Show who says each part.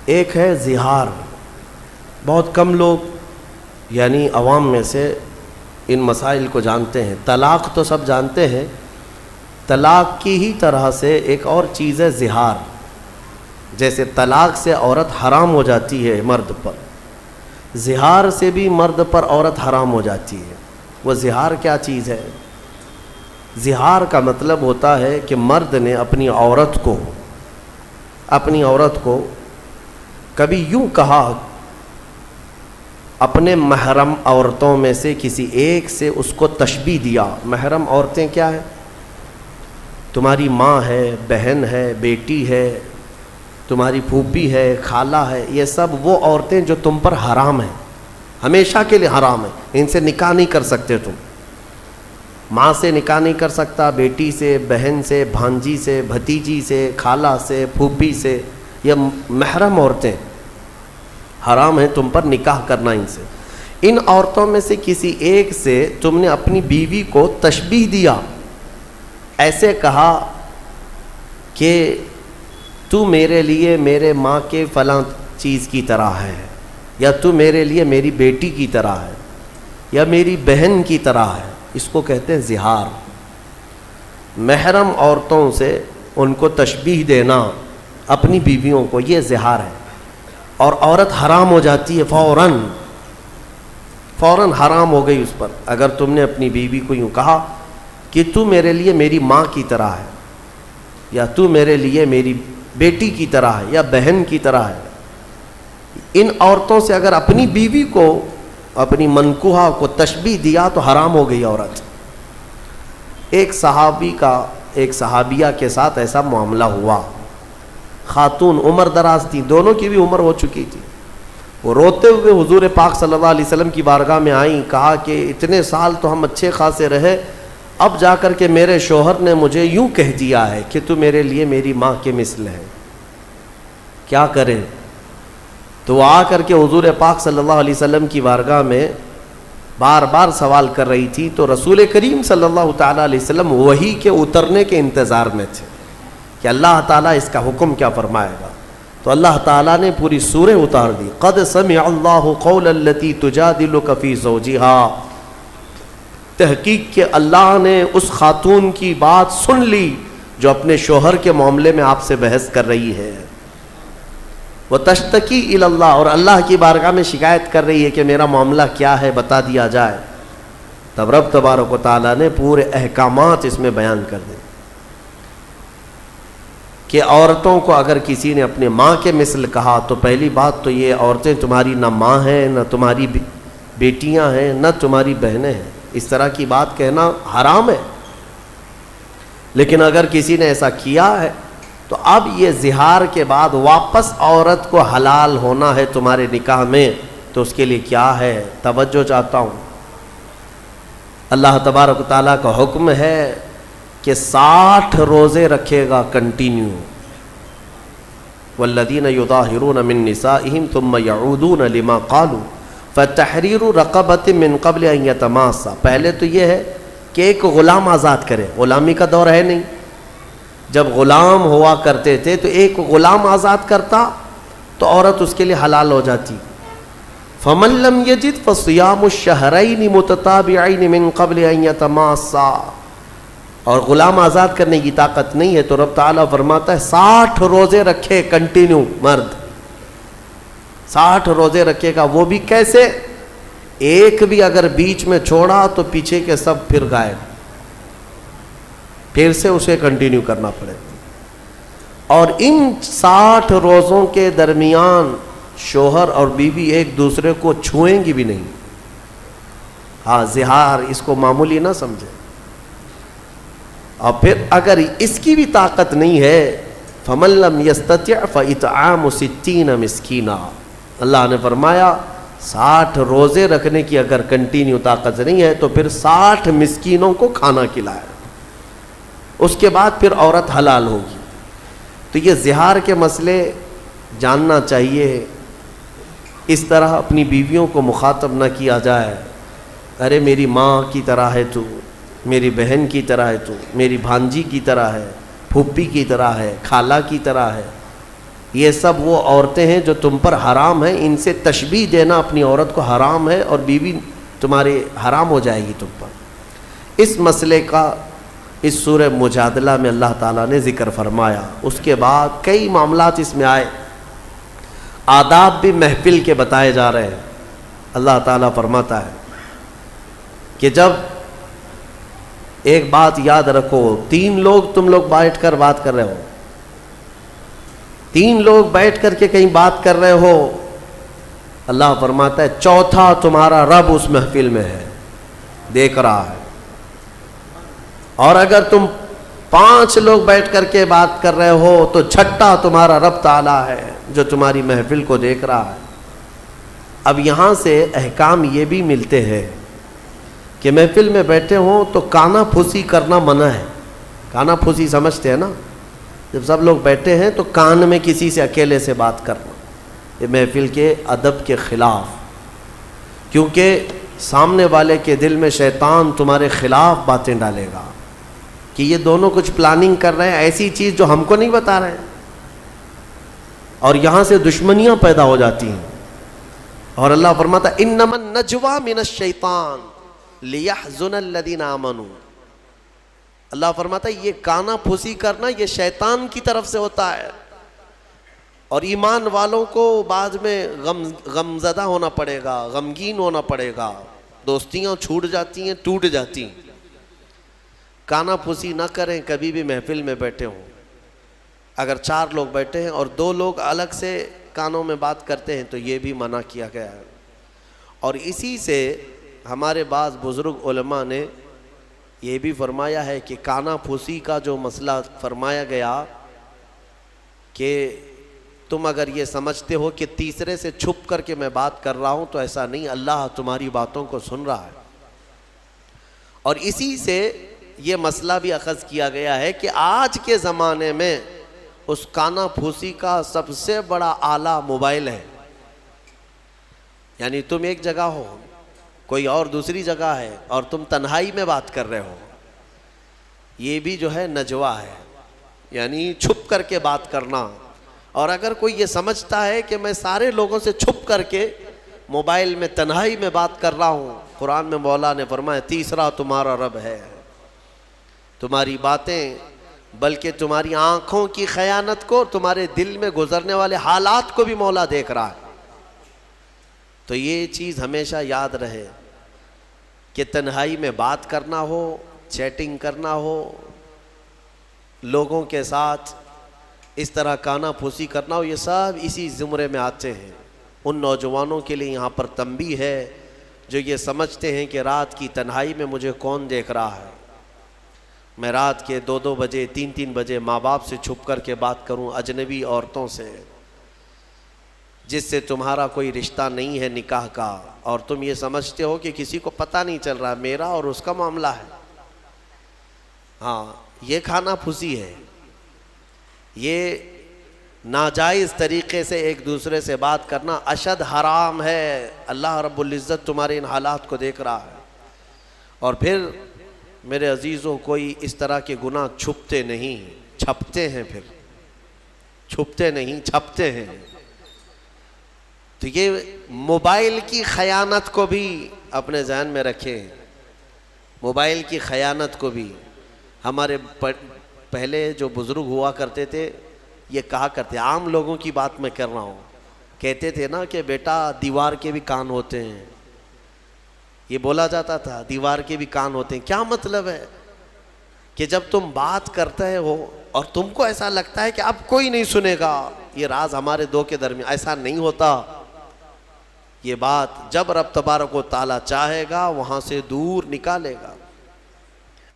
Speaker 1: ایک ہے زہار. بہت کم لوگ یعنی عوام میں سے ان مسائل کو جانتے ہیں. طلاق تو سب جانتے ہیں. طلاق کی ہی طرح سے ایک اور چیز ہے زہار. جیسے طلاق سے عورت حرام ہو جاتی ہے مرد پر، زہار سے بھی مرد پر عورت حرام ہو جاتی ہے. وہ زہار کیا چیز ہے؟ زہار کا مطلب ہوتا ہے کہ مرد نے اپنی عورت کو کبھی یوں کہا، اپنے محرم عورتوں میں سے کسی ایک سے اس کو تشبیہ دیا. محرم عورتیں کیا ہیں؟ تمہاری ماں ہے، بہن ہے، بیٹی ہے، تمہاری پھوپھی ہے، خالہ ہے. یہ سب وہ عورتیں جو تم پر حرام ہیں، ہمیشہ کے لیے حرام ہیں. ان سے نکاح نہیں کر سکتے تم. ماں سے نکاح نہیں کر سکتا، بیٹی سے، بہن سے، بھانجی سے، بھتیجی سے، خالہ سے، پھوپھی سے. یہ محرم عورتیں حرام ہیں تم پر نکاح کرنا ان سے. ان عورتوں میں سے کسی ایک سے تم نے اپنی بیوی کو تشبیہ دیا، ایسے کہا کہ تو میرے لیے میرے ماں کے فلاں چیز کی طرح ہے، یا تو میرے لیے میری بیٹی کی طرح ہے، یا میری بہن کی طرح ہے. اس کو کہتے ہیں زہار. محرم عورتوں سے ان کو تشبیہ دینا اپنی بیویوں کو، یہ زہار ہے. اور عورت حرام ہو جاتی ہے فوراً حرام ہو گئی اس پر. اگر تم نے اپنی بیوی کو یوں کہا کہ تو میرے لیے میری ماں کی طرح ہے، یا تو میرے لیے میری بیٹی کی طرح ہے، یا بہن کی طرح ہے. ان عورتوں سے اگر اپنی بیوی کو، اپنی منکوحہ کو تشبیہ دیا تو حرام ہو گئی عورت. ایک صحابیہ کے ساتھ ایسا معاملہ ہوا. خاتون عمر دراز تھی، دونوں کی بھی عمر ہو چکی تھی. وہ روتے ہوئے حضور پاک صلی اللہ علیہ وسلم کی بارگاہ میں آئیں. کہا کہ اتنے سال تو ہم اچھے خاصے رہے، اب جا کر کے میرے شوہر نے مجھے یوں کہہ دیا ہے کہ تو میرے لیے میری ماں کے مثل ہے، کیا کرے؟ تو وہ آ کر کے حضور پاک صلی اللہ علیہ وسلم کی بارگاہ میں بار بار سوال کر رہی تھی. تو رسول کریم صلی اللہ تعالیٰ علیہ وسلم وحی کے اترنے کے انتظار میں تھے کہ اللہ تعالیٰ اس کا حکم کیا فرمائے گا. تو اللہ تعالیٰ نے پوری سورہ اتار دی. قد سمع اللہ قول التی تجادلک فی زوجہا. تحقیق کہ اللہ نے اس خاتون کی بات سن لی جو اپنے شوہر کے معاملے میں آپ سے بحث کر رہی ہے. وتشتکی الی اللہ، اور اللہ کی بارگاہ میں شکایت کر رہی ہے کہ میرا معاملہ کیا ہے، بتا دیا جائے. تب رب تبارک و تعالیٰ نے پورے احکامات اس میں بیان کر دے کہ عورتوں کو اگر کسی نے اپنے ماں کے مثل کہا تو پہلی بات تو یہ عورتیں تمہاری نہ ماں ہیں، نہ تمہاری بیٹیاں ہیں، نہ تمہاری بہنیں ہیں. اس طرح کی بات کہنا حرام ہے. لیکن اگر کسی نے ایسا کیا ہے تو اب یہ زہار کے بعد واپس عورت کو حلال ہونا ہے تمہارے نکاح میں، تو اس کے لیے کیا ہے؟ توجہ چاہتا ہوں. اللہ تبارک و تعالیٰ کا حکم ہے کہ 60 روزے رکھے گا کنٹینیو. والذین یظاہرون من نسائہم ثم یعودون لما قالوا فتحریر رقبۃ من قبل ان یتماسا. پہلے تو یہ ہے کہ ایک غلام آزاد کرے. غلامی کا دور ہے نہیں. جب غلام ہوا کرتے تھے تو ایک غلام آزاد کرتا تو عورت اس کے لیے حلال ہو جاتی. فمن لم یجد فصیام الشہرین متتابعین من قبل ان یتماسا. اور غلام آزاد کرنے کی طاقت نہیں ہے تو رب تعالیٰ فرماتا ہے 60 روزے رکھے کنٹینیو. مرد 60 روزے رکھے گا. وہ بھی کیسے؟ ایک بھی اگر بیچ میں چھوڑا تو پیچھے کے سب پھر غائب، پھر سے اسے کنٹینیو کرنا پڑے. اور ان 60 روزوں کے درمیان شوہر اور بیوی ایک دوسرے کو چھوئیں گی بھی نہیں. ہاں، زہار اس کو معمولی نہ سمجھے. اور پھر اگر اس کی بھی طاقت نہیں ہے فمن لم یستطع فاطعام 60 مسکینا. اللہ نے فرمایا 60 روزے رکھنے کی اگر کنٹینیو طاقت نہیں ہے تو پھر 60 مسکینوں کو کھانا کھلائے. اس کے بعد پھر عورت حلال ہوگی. تو یہ زہار کے مسئلے جاننا چاہیے. اس طرح اپنی بیویوں کو مخاطب نہ کیا جائے. ارے میری ماں کی طرح ہے تو، میری بہن کی طرح ہے تو، میری بھانجی کی طرح ہے، پھوپھی کی طرح ہے، خالہ کی طرح ہے. یہ سب وہ عورتیں ہیں جو تم پر حرام ہیں، ان سے تشبیہ دینا اپنی عورت کو حرام ہے، اور بیوی تمہاری حرام ہو جائے گی تم پر۔ اس مسئلے کا اس سورہ مجادلہ میں اللہ تعالیٰ نے ذکر فرمایا۔ اس کے بعد کئی معاملات اس میں آئے، آداب بھی محفل کے بتائے جا رہے ہیں۔ اللہ تعالیٰ فرماتا ہے کہ جب ایک بات یاد رکھو، 3 لوگ تم لوگ بیٹھ کر بات کر رہے ہو، 3 لوگ بیٹھ کر کے کہیں بات کر رہے ہو، اللہ فرماتا ہے چوتھا تمہارا رب اس محفل میں ہے، دیکھ رہا ہے۔ اور اگر تم 5 لوگ بیٹھ کر کے بات کر رہے ہو تو چھٹا تمہارا رب تعالیٰ ہے جو تمہاری محفل کو دیکھ رہا ہے۔ اب یہاں سے احکام یہ بھی ملتے ہیں کہ محفل میں بیٹھے ہوں تو کانا پھوسی کرنا منع ہے۔ کانا پھوسی سمجھتے ہیں نا، جب سب لوگ بیٹھے ہیں تو کان میں کسی سے اکیلے سے بات کرنا، یہ محفل کے ادب کے خلاف، کیونکہ سامنے والے کے دل میں شیطان تمہارے خلاف باتیں ڈالے گا کہ یہ دونوں کچھ پلاننگ کر رہے ہیں، ایسی چیز جو ہم کو نہیں بتا رہے ہیں، اور یہاں سے دشمنیاں پیدا ہو جاتی ہیں۔ اور اللہ فرماتا ہے انما النجوى من الشیطان لیحزن الذین آمنوا، اللہ فرماتا ہے یہ کانا پھوسی کرنا یہ شیطان کی طرف سے ہوتا ہے، اور ایمان والوں کو بعد میں غمزدہ ہونا پڑے گا، غمگین ہونا پڑے گا، دوستیاں چھوٹ جاتی ہیں، ٹوٹ جاتی ہیں۔ کانا پھوسی نہ کریں کبھی بھی محفل میں بیٹھے ہوں۔ اگر 4 لوگ بیٹھے ہیں اور 2 لوگ الگ سے کانوں میں بات کرتے ہیں تو یہ بھی منع کیا گیا ہے۔ اور اسی سے ہمارے بعض بزرگ علماء نے یہ بھی فرمایا ہے کہ کانا پھوسی کا جو مسئلہ فرمایا گیا کہ تم اگر یہ سمجھتے ہو کہ تیسرے سے چھپ کر کے میں بات کر رہا ہوں تو ایسا نہیں، اللہ تمہاری باتوں کو سن رہا ہے۔ اور اسی سے یہ مسئلہ بھی اخذ کیا گیا ہے کہ آج کے زمانے میں اس کانا پھوسی کا سب سے بڑا آلہ موبائل ہے۔ یعنی تم ایک جگہ ہو، کوئی اور دوسری جگہ ہے، اور تم تنہائی میں بات کر رہے ہو، یہ بھی جو ہے نجوا ہے، یعنی چھپ کر کے بات کرنا۔ اور اگر کوئی یہ سمجھتا ہے کہ میں سارے لوگوں سے چھپ کر کے موبائل میں تنہائی میں بات کر رہا ہوں، قرآن میں مولا نے فرمایا تیسرا تمہارا رب ہے۔ تمہاری باتیں بلکہ تمہاری آنکھوں کی خیانت کو، تمہارے دل میں گزرنے والے حالات کو بھی مولا دیکھ رہا ہے۔ تو یہ چیز ہمیشہ یاد رہے کہ تنہائی میں بات کرنا ہو، چیٹنگ کرنا ہو، لوگوں کے ساتھ اس طرح کانا پھوسی کرنا ہو، یہ سب اسی زمرے میں آتے ہیں۔ ان نوجوانوں کے لیے یہاں پر تنبیہ ہے جو یہ سمجھتے ہیں کہ رات کی تنہائی میں مجھے کون دیکھ رہا ہے، میں رات کے 2-2 بجے 3-3 بجے ماں باپ سے چھپ کر کے بات کروں، اجنبی عورتوں سے جس سے تمہارا کوئی رشتہ نہیں ہے نکاح کا، اور تم یہ سمجھتے ہو کہ کسی کو پتہ نہیں چل رہا میرا اور اس کا معاملہ ہے۔ ہاں، یہ کھانا پھوسی ہے، یہ ناجائز طریقے سے ایک دوسرے سے بات کرنا اشد حرام ہے۔ اللہ رب العزت تمہارے ان حالات کو دیکھ رہا ہے۔ اور پھر میرے عزیزوں، کوئی اس طرح کے گناہ چھپتے نہیں، چھپتے ہیں، پھر چھپتے نہیں چھپتے ہیں۔ تو یہ موبائل کی خیانت کو بھی اپنے ذہن میں رکھیں، موبائل کی خیانت کو بھی۔ ہمارے پہلے جو بزرگ ہوا کرتے تھے یہ کہا کرتے، عام لوگوں کی بات میں کر رہا ہوں، کہتے تھے نا کہ بیٹا دیوار کے بھی کان ہوتے ہیں، یہ بولا جاتا تھا دیوار کے بھی کان ہوتے ہیں۔ کیا مطلب ہے کہ جب تم بات کرتے ہو اور تم کو ایسا لگتا ہے کہ اب کوئی نہیں سنے گا، یہ راز ہمارے دو کے درمیان، ایسا نہیں ہوتا۔ یہ بات جب رب تبارک و تعالیٰ چاہے گا وہاں سے دور نکالے گا۔